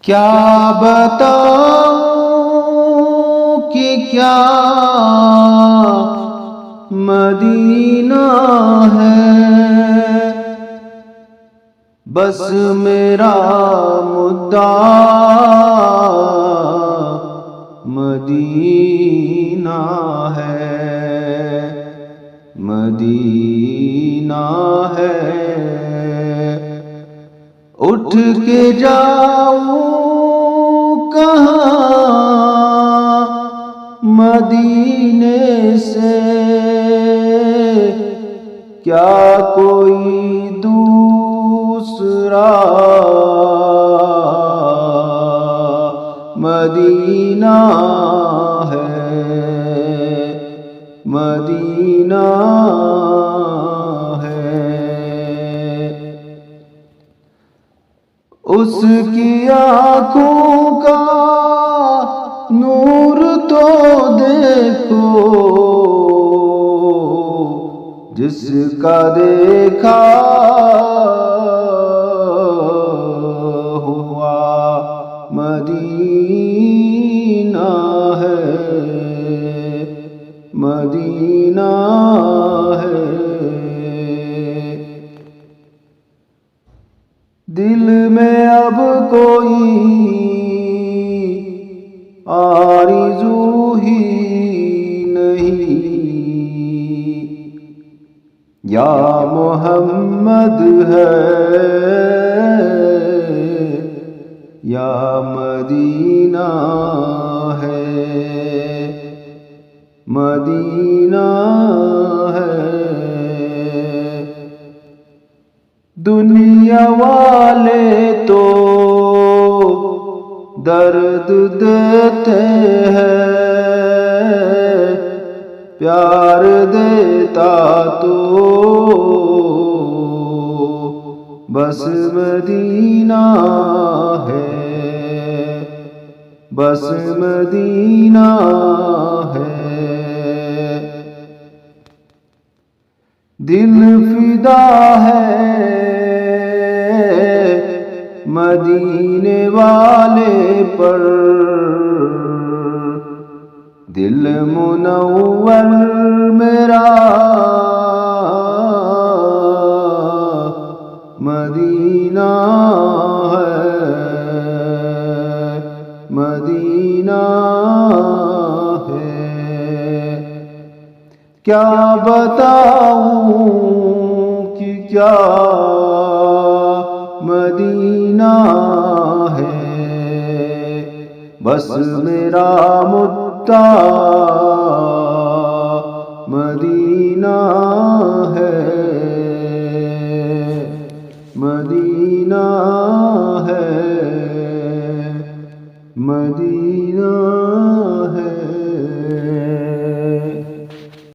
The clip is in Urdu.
کیا بتاؤں کہ کیا مدینہ ہے، بس میرا مدعا مدینہ ہے، مدینہ ہے۔ اٹھ کے جاؤں کہاں مدینے سے، کیا کوئی دوسرا مدینہ ہے، مدینہ ہے۔ اس کی آنکھوں کا نور تو دیکھو، جس کا دیکھا ہوا مدینہ ہے، مدینہ ہے۔ دل میں اب کوئی آرزو ہی نہیں، یا محمد ہے یا مدینہ ہے، مدینہ ہے۔ دنیا والے تو درد دیتے ہیں، پیار دیتا تو بس مدینہ ہے، بس مدینہ ہے۔ دل فدا ہے مدینے والے پر، دل منور میرا مدینہ ہے، مدینہ ہے۔ کیا بتاؤں کہ کیا مدینہ ہے، بس میرا مدعا مدینہ ہے، مدینہ ہے، مدینہ